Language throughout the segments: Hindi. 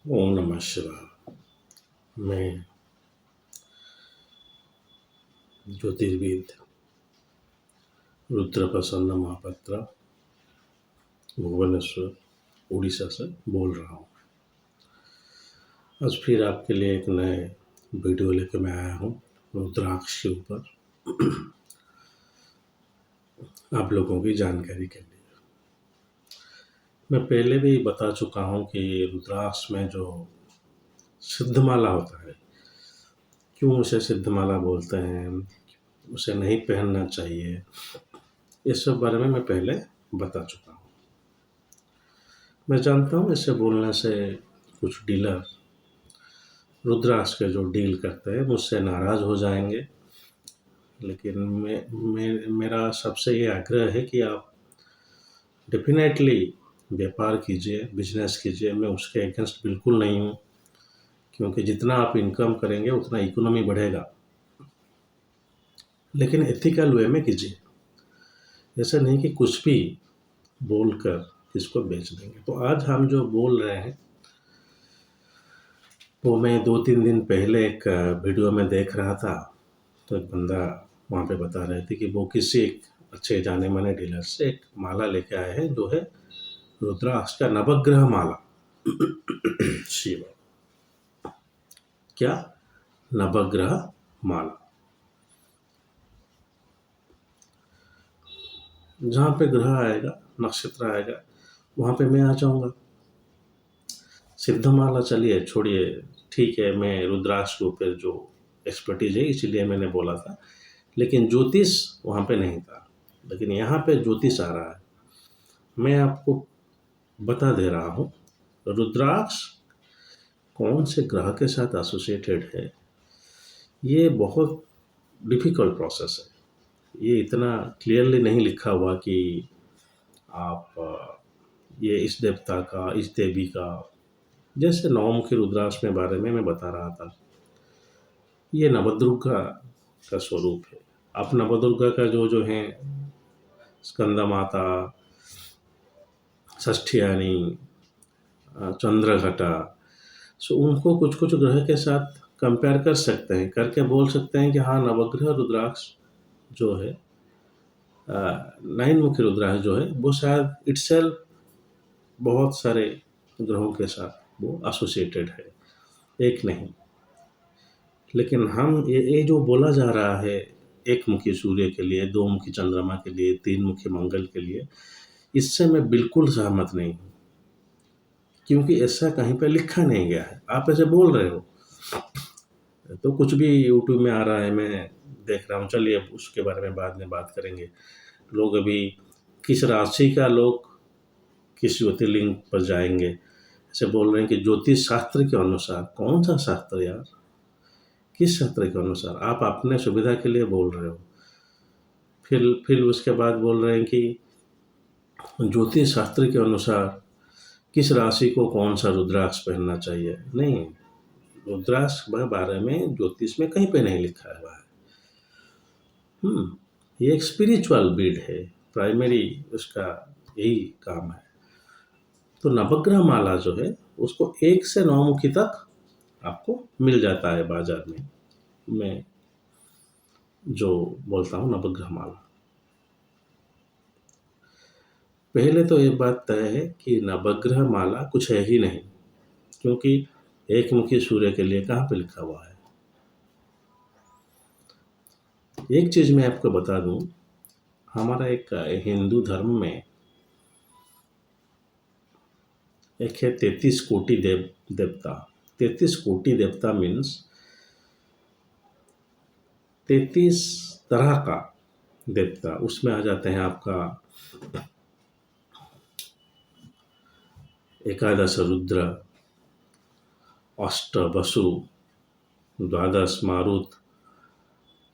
ओम नमः शिवाय। मैं ज्योतिर्विद रुद्र प्रसन्न महापात्रा भुवनेश्वर उड़ीसा से बोल रहा हूँ। आज फिर आपके लिए एक नए वीडियो लेकर मैं आया हूँ रुद्राक्ष के ऊपर, आप लोगों की जानकारी के लिए। मैं पहले भी बता चुका हूँ कि रुद्राक्ष में जो सिद्धमाला होता है, क्यों उसे सिद्धमाला बोलते हैं, उसे नहीं पहनना चाहिए, इस सब बारे में मैं पहले बता चुका हूँ। मैं जानता हूँ इससे बोलने से कुछ डीलर रुद्राक्ष के जो डील करते हैं मुझसे नाराज़ हो जाएंगे, लेकिन मेरा सबसे ये आग्रह है कि आप डेफिनेटली व्यापार कीजिए, बिजनेस कीजिए। मैं उसके अगेंस्ट बिल्कुल नहीं हूँ, क्योंकि जितना आप इनकम करेंगे उतना इकोनॉमी बढ़ेगा, लेकिन एथिकल वे में कीजिए। ऐसा नहीं कि कुछ भी बोलकर किसको बेच देंगे। तो आज हम जो बोल रहे हैं वो मैं 2-3 दिन पहले एक वीडियो में देख रहा था, तो एक बंदा वहाँ पे बता रहे थे कि वो किसी एक अच्छे जाने माने डीलर से एक माला लेके आए हैं, जो है रुद्राक्ष का नवग्रह माला। शिव, क्या नवग्रह माला? जहाँ पे ग्रह आएगा, नक्षत्र आएगा, वहाँ पे मैं आ जाऊँगा। सिद्धमाला चलिए छोड़िए, ठीक है, मैं रुद्राक्ष के ऊपर जो एक्सपर्टीज है इसलिए मैंने बोला था, लेकिन ज्योतिष वहाँ पे नहीं था। लेकिन यहाँ पे ज्योतिष आ रहा है। मैं आपको बता दे रहा हूँ रुद्राक्ष कौन से ग्रह के साथ एसोसिएटेड है। ये बहुत डिफ़िकल्ट प्रोसेस है। ये इतना क्लियरली नहीं लिखा हुआ कि आप ये इस देवता का, इस देवी का, जैसे नवमुखी रुद्राक्ष के बारे में मैं बता रहा था, ये नवदुर्गा का स्वरूप है। आप नवदुर्गा का जो है स्कंदा माता, षष्ठियानी, चंद्रघटा, सो उनको कुछ कुछ ग्रह के साथ कंपेयर कर सकते हैं, करके बोल सकते हैं कि हाँ, नवग्रह रुद्राक्ष जो है, 9 मुखी रुद्राक्ष जो है, वो शायद इटसेल्फ बहुत सारे ग्रहों के साथ वो एसोसिएटेड है, एक नहीं। लेकिन हम ये जो बोला जा रहा है, एक मुखी सूर्य के लिए, 2 मुखी चंद्रमा के लिए, 3 मुखी मंगल के लिए, इससे मैं बिल्कुल सहमत नहीं हूँ, क्योंकि ऐसा कहीं पे लिखा नहीं गया है। आप ऐसे बोल रहे हो तो कुछ भी यूट्यूब में आ रहा है, मैं देख रहा हूँ। चलिए उसके बारे में बाद में बात करेंगे। लोग अभी किस राशि का लोग किस ज्योतिर्लिंग पर जाएंगे, ऐसे बोल रहे हैं कि ज्योतिष शास्त्र के अनुसार। कौन सा शास्त्र यार? किस शास्त्र के अनुसार? आप अपने सुविधा के लिए बोल रहे हो, फिर उसके बाद बोल रहे हैं कि ज्योतिष शास्त्र के अनुसार किस राशि को कौन सा रुद्राक्ष पहनना चाहिए। नहीं, रुद्राक्ष के बारे में ज्योतिष में कहीं पे नहीं लिखा हुआ है। ये एक स्पिरिचुअल बीड है, प्राइमरी उसका यही काम है। तो नवग्रह माला जो है उसको 1 से 9 मुखी तक आपको मिल जाता है बाजार में। मैं जो बोलता हूँ नवग्रह माला, पहले तो ये बात तय है कि नवग्रह माला कुछ है ही नहीं, क्योंकि एक मुखी सूर्य के लिए कहाँ पे लिखा हुआ है। एक चीज़ मैं आपको बता दूं, हमारा एक हिंदू धर्म में एक है 33 कोटि देवता। 33 कोटि देवता मीन्स 33 तरह का देवता। उसमें आ जाते हैं आपका एकादश रुद्र, अष्ट वसु, द्वादश मारुत,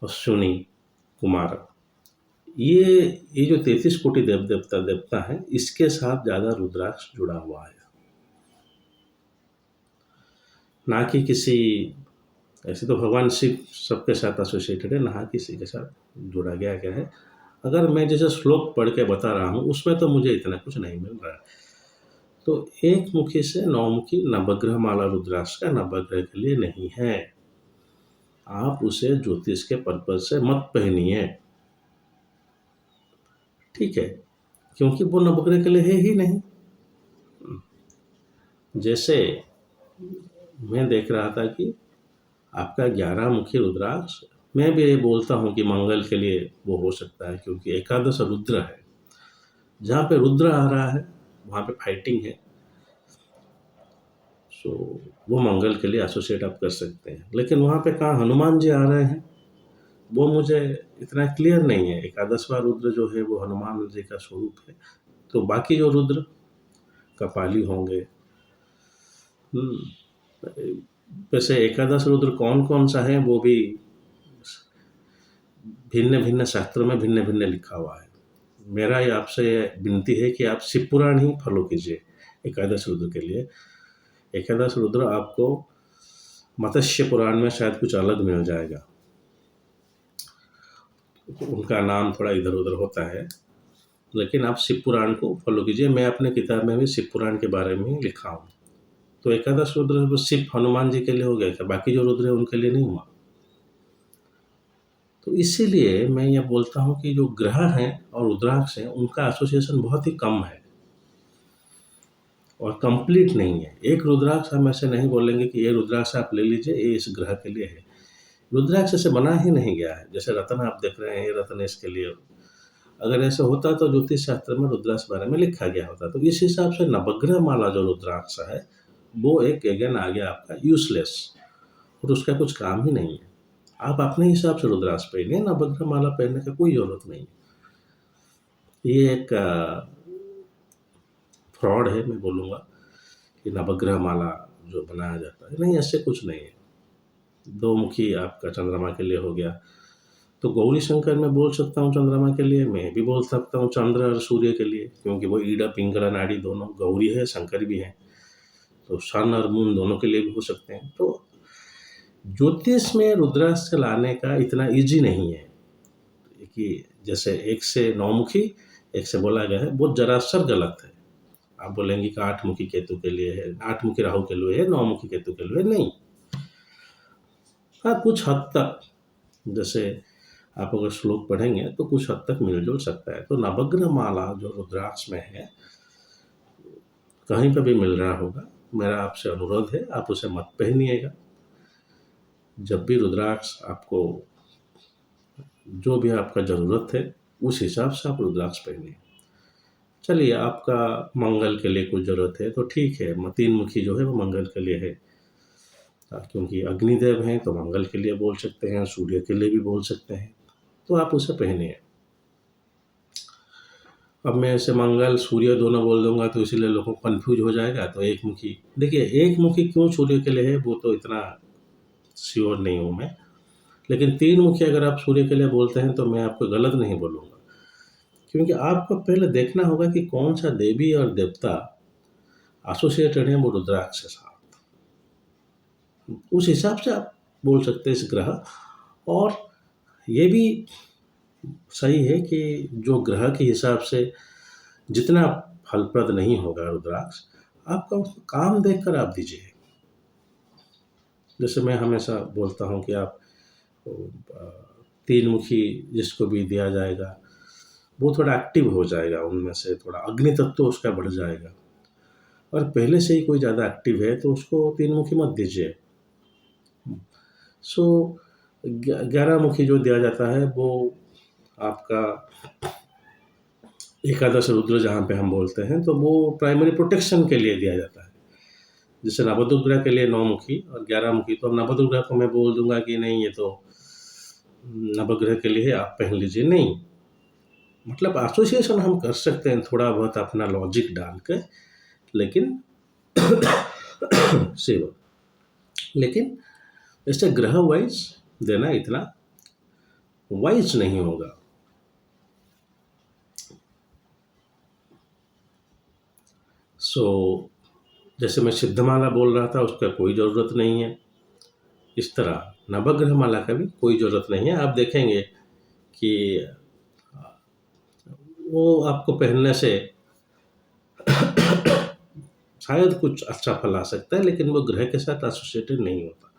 अश्विनी कुमार। ये जो 33 कोटि देवता है, इसके साथ ज़्यादा रुद्राक्ष जुड़ा हुआ है, ना कि किसी। ऐसे तो भगवान शिव सबके साथ एसोसिएटेड है, ना किसी के साथ जुड़ा गया है। अगर मैं जैसे श्लोक पढ़ के बता रहा हूँ उसमें तो मुझे इतना कुछ नहीं मिल रहा है। तो एक मुखी से 9 मुखी नवग्रह माला रुद्राक्ष का नवग्रह के लिए नहीं है। आप उसे ज्योतिष के पर्पज से मत पहनिए, ठीक है, क्योंकि वो नवग्रह के लिए है ही नहीं। जैसे मैं देख रहा था कि आपका 11 मुखी रुद्राक्ष, मैं भी ये बोलता हूँ कि मंगल के लिए वो हो सकता है, क्योंकि एकादश रुद्र है। जहाँ पे रुद्र आ रहा है वहाँ पे फाइटिंग है, सो वो मंगल के लिए एसोसिएट आप कर सकते हैं। लेकिन वहाँ पे कहाँ हनुमान जी आ रहे हैं, वो मुझे इतना क्लियर नहीं है। एकादशवां रुद्र जो है वो हनुमान जी का स्वरूप है, तो बाकी जो रुद्र कपाली होंगे। वैसे एकादश रुद्र कौन कौन सा है वो भी भिन्न भिन्न शास्त्रों में भिन्न भिन्न लिखा हुआ है। मेरा ये आपसे विनती है कि आप शिव पुराण ही फॉलो कीजिए एकादश रुद्र के लिए। एकादश रुद्र आपको मत्स्य पुराण में शायद कुछ अलग मिल जाएगा, उनका नाम थोड़ा इधर उधर होता है, लेकिन आप शिव पुराण को फॉलो कीजिए। मैं अपने किताब में भी शिव पुराण के बारे में लिखा हूँ। तो एकादश रुद्र सिर्फ हनुमान जी के लिए हो गया क्या? बाकी जो रुद्र है उनके लिए नहीं हुआ? तो इसीलिए मैं ये बोलता हूँ कि जो ग्रह हैं और रुद्राक्ष हैं उनका एसोसिएशन बहुत ही कम है और कंप्लीट नहीं है। एक रुद्राक्ष हम ऐसे नहीं बोलेंगे कि ये रुद्राक्ष आप ले लीजिए, ये इस ग्रह के लिए है। रुद्राक्ष ऐसे बना ही नहीं गया है। जैसे रत्न आप देख रहे हैं, ये रत्न इसके लिए। अगर ऐसा होता तो ज्योतिष शास्त्र में रुद्राक्ष बारे में लिखा गया होता। तो इस हिसाब से नवग्रह माला जो रुद्राक्ष है वो एक अगेन आ गया आपका यूजलेस, और उसका कुछ काम ही नहीं है। आप अपने हिसाब से रुद्राक्ष पहनिए, नवग्रह माला पहनने का कोई जरूरत नहीं। ये एक फ्रॉड है, मैं बोलूँगा कि नवग्रह माला जो बनाया जाता है, नहीं, ऐसे कुछ नहीं है। 2 मुखी आपका चंद्रमा के लिए हो गया, तो गौरी शंकर मैं बोल सकता हूँ चंद्रमा के लिए, मैं भी बोल सकता हूँ चंद्र और सूर्य के लिए, क्योंकि वो ईड़ा पिंगला नाड़ी दोनों गौरी है, शंकर भी है। तो सन और मून दोनों के लिए भी हो सकते हैं। तो ज्योतिष में रुद्राक्ष लाने का इतना इजी नहीं है कि जैसे 1 से 9 मुखी, 1 से बोला गया है, वो जरासर गलत है। आप बोलेंगे कि 8 मुखी केतु के लिए है, 8 मुखी राहु के लिए है, 9 मुखी केतु के लिए नहीं। हाँ, कुछ हद तक जैसे आप अगर श्लोक पढ़ेंगे तो कुछ हद तक मिलजुल सकता है। तो नवग्रह माला जो रुद्राक्ष में है कहीं पर भी मिल रहा होगा, मेरा आपसे अनुरोध है आप उसे मत पहनिएगा। जब भी रुद्राक्ष आपको जो भी आपका ज़रूरत है उस हिसाब से आप रुद्राक्ष पहनिए। चलिए, आपका मंगल के लिए कुछ ज़रूरत है तो ठीक है, 3 मुखी जो है वो मंगल के लिए है, क्योंकि अग्निदेव हैं तो मंगल के लिए बोल सकते हैं, सूर्य के लिए भी बोल सकते हैं, तो आप उसे पहनिए। अब मैं ऐसे मंगल सूर्य दोनों बोल दूंगा तो इसीलिए लोगों को कन्फ्यूज हो जाएगा। तो एक मुखी, देखिए एक मुखी क्यों सूर्य के लिए है वो तो इतना श्योर नहीं हूँ मैं, लेकिन 3 मुखी अगर आप सूर्य के लिए बोलते हैं तो मैं आपको गलत नहीं बोलूँगा, क्योंकि आपको पहले देखना होगा कि कौन सा देवी और देवता एसोसिएटेड है वो रुद्राक्ष के साथ। उस हिसाब से आप बोल सकते हैं इस ग्रह। और ये भी सही है कि जो ग्रह के हिसाब से जितना फलप्रद नहीं होगा रुद्राक्ष, आपका उसको काम देखकर आप दीजिए। जैसे मैं हमेशा बोलता हूँ कि आप 3 मुखी जिसको भी दिया जाएगा वो थोड़ा एक्टिव हो जाएगा, उनमें से थोड़ा अग्नि तत्व उसका बढ़ जाएगा। और पहले से ही कोई ज़्यादा एक्टिव है तो उसको 3 मुखी मत दीजिए। सो 11 मुखी जो दिया जाता है वो आपका एकादश रुद्र जहाँ पे हम बोलते हैं, तो वो प्राइमरी प्रोटेक्शन के लिए दिया जाता है। जैसे नवदुर्गा के लिए 9 मुखी और 11 मुखी, तो अब नवदुर्गा को मैं बोल दूंगा कि नहीं ये तो नवग्रह के लिए आप पहन लीजिए, नहीं। मतलब एसोसिएशन हम कर सकते हैं थोड़ा बहुत अपना लॉजिक डाल के, लेकिन सेव, लेकिन ऐसे ग्रह वाइज देना इतना वाइज नहीं होगा। सो जैसे मैं सिद्धमाला बोल रहा था उसका कोई ज़रूरत नहीं है, इस तरह नवग्रह माला का भी कोई ज़रूरत नहीं है। आप देखेंगे कि वो आपको पहनने से शायद कुछ अच्छा फल आ सकता है, लेकिन वो ग्रह के साथ एसोसिएटेड नहीं होता।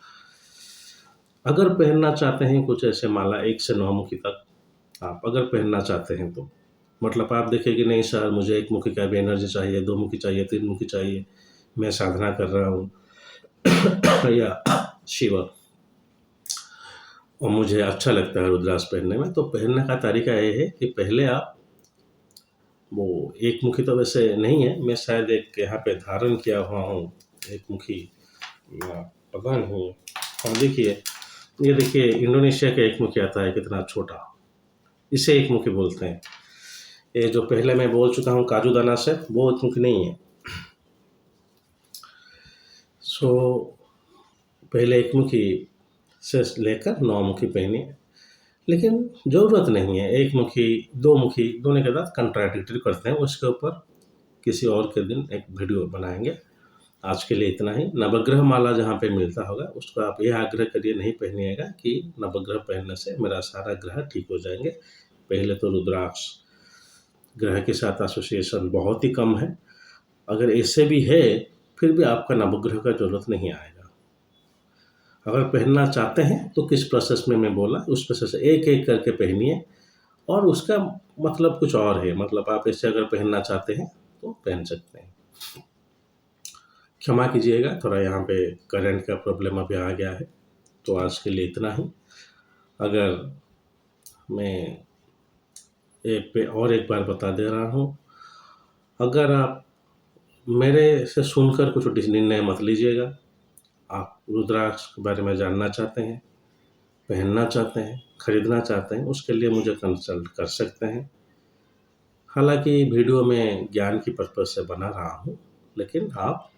अगर पहनना चाहते हैं कुछ ऐसे माला 1 से 9 मुखी तक, आप अगर पहनना चाहते हैं तो मतलब आप देखिए कि नहीं सर मुझे 1 मुखी का भी एनर्जी चाहिए, 2 मुखी चाहिए, 3 मुखी चाहिए, मैं साधना कर रहा हूँ या शिव और मुझे अच्छा लगता है रुद्राक्ष पहनने में, तो पहनने का तरीका ये है कि पहले आप वो 1 मुखी तो वैसे नहीं है, मैं शायद एक यहाँ पे धारण किया हुआ हूँ 1 मुखी, पता नहीं। हाँ देखिए, ये देखिए इंडोनेशिया का 1 मुखी आता है कितना छोटा, इसे 1 मुखी बोलते हैं। ये जो पहले मैं बोल चुका हूँ काजू दाना से, वो 1 मुखी नहीं है। सो पहले 1 मुखी से लेकर 9 मुखी पहनिए, लेकिन ज़रूरत नहीं है 1 मुखी, 2 मुखी, दोनों के साथ कंट्राडिक्टरी करते हैं, उसके ऊपर किसी और के दिन एक वीडियो बनाएँगे। आज के लिए इतना ही। नवग्रह माला जहाँ पे मिलता होगा उसको आप ये आग्रह करिए नहीं पहनिएगा कि नवग्रह पहनने से मेरा सारा ग्रह ठीक हो जाएँगे। पहले तो रुद्राक्ष ग्रह के साथ एसोसिएशन बहुत ही कम है, अगर ऐसे भी है फिर भी आपका नवग्रह का ज़रूरत नहीं आएगा। अगर पहनना चाहते हैं तो किस प्रोसेस में मैं बोला उस प्रोसेस से एक-एक करके पहनिए और उसका मतलब कुछ और है, मतलब आप ऐसे अगर पहनना चाहते हैं तो पहन सकते हैं। क्षमा कीजिएगा, थोड़ा यहाँ पे करंट का प्रॉब्लम अभी आ गया है, तो आज के लिए इतना ही। अगर मैं एक बार बता दे रहा हूँ, अगर आप मेरे से सुनकर कुछ निर्णय मत लीजिएगा। आप रुद्राक्ष के बारे में जानना चाहते हैं, पहनना चाहते हैं, खरीदना चाहते हैं, उसके लिए मुझे कंसल्ट कर सकते हैं। हालाँकि वीडियो में ज्ञान की पर्पज़ से बना रहा हूँ, लेकिन आप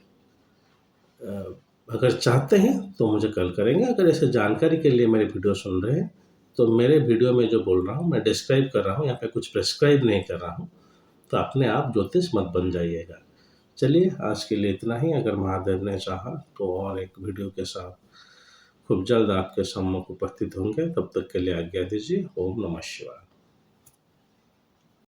अगर चाहते हैं तो मुझे कॉल करेंगे। अगर ऐसे जानकारी के लिए मेरे वीडियो सुन रहे हैं, तो मेरे वीडियो में जो बोल रहा हूँ मैं डिस्क्राइब कर रहा हूँ, यहाँ पे कुछ प्रिस्क्राइब नहीं कर रहा हूँ, तो अपने आप ज्योतिष मत बन जाइएगा। चलिए आज के लिए इतना ही। अगर महादेव ने चाहा तो और एक वीडियो के साथ खूब जल्द आपके सम्मुख उपस्थित होंगे। तब तक के लिए आज्ञा दीजिए। ओम नमः शिवाय।